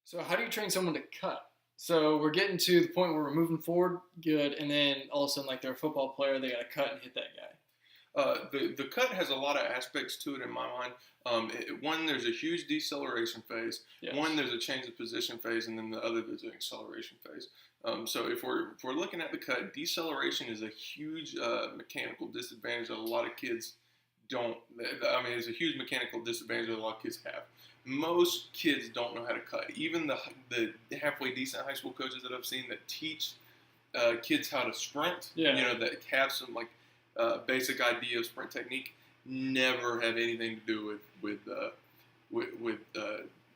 So how do you train someone to cut? So we're getting to the point where we're moving forward, good, and then all of a sudden, like they're a football player, they got to cut and hit that guy. The cut has a lot of aspects to it in my mind. One, there's a huge deceleration phase. Yes. One, there's a change of position phase, and then the other, there's an acceleration phase. So if we're looking at the cut, deceleration is a huge mechanical disadvantage that a lot of kids don't. I mean, it's a huge mechanical disadvantage that a lot of kids have. Most kids don't know how to cut. Even the halfway decent high school coaches that I've seen that teach kids how to sprint, that have some basic idea of sprint technique, never have anything to do with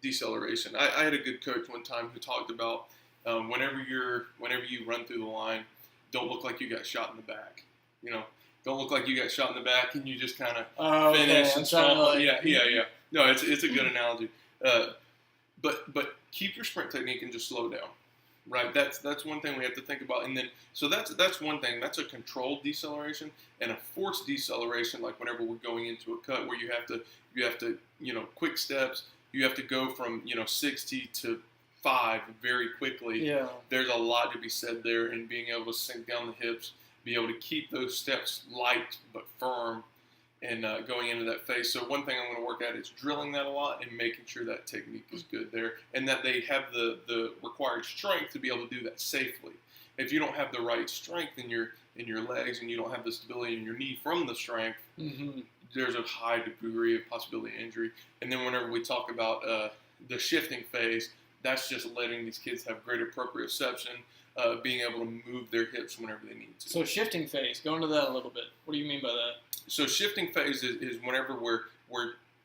deceleration. I had a good coach one time who talked about whenever you run through the line, don't look like you got shot in the back. Don't look like you got shot in the back and you just kind of finish and stumble. Yeah. No, it's a good analogy. But keep your sprint technique and just slow down. Right, that's one thing we have to think about, and then so that's one thing. That's a controlled deceleration and a forced deceleration. Like whenever we're going into a cut, where you have to quick steps. You have to go from 60 to 5 very quickly. Yeah, there's a lot to be said there, and being able to sink down the hips, be able to keep those steps light but firm, and going into that phase. So one thing I'm going to work at is drilling that a lot and making sure that technique is good there, and that they have the required strength to be able to do that safely. If you don't have the right strength in your legs and you don't have the stability in your knee from the strength, there's a high degree of possibility of injury. And then whenever we talk about the shifting phase, that's just letting these kids have greater proprioception, being able to move their hips whenever they need to. So shifting phase, go into that a little bit. What do you mean by that? So shifting phase is whenever we're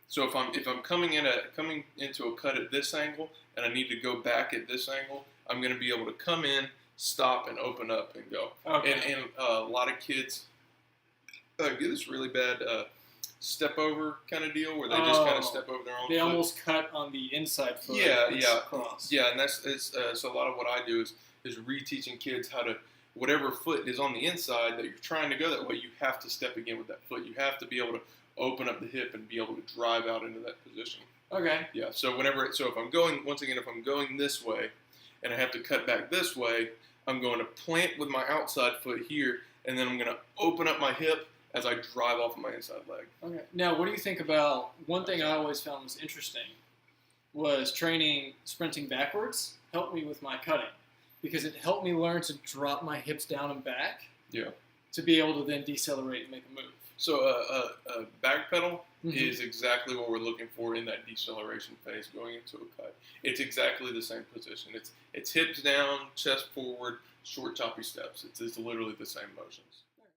so if I'm coming into a cut at this angle and I need to go back at this angle, I'm going to be able to come in, stop, and open up and go. Okay. And a lot of kids get this really bad step over kind of deal where they just kind of step over their own. They foot. almost cut on the inside foot. Yeah. Cross. Yeah, and so a lot of what I do is reteaching kids how to. Whatever foot is on the inside that you're trying to go that way, you have to step again with that foot. You have to be able to open up the hip and be able to drive out into that position. Okay. Yeah. So if I'm going this way, and I have to cut back this way, I'm going to plant with my outside foot here, and then I'm going to open up my hip as I drive off of my inside leg. Okay. Now, what do you think about one thing I always found was interesting was training sprinting backwards helped me with my cutting. Because it helped me learn to drop my hips down and back to be able to then decelerate and make a move. So a back pedal is exactly what we're looking for in that deceleration phase going into a cut. It's exactly the same position. It's hips down, chest forward, short choppy steps. It's literally the same motions.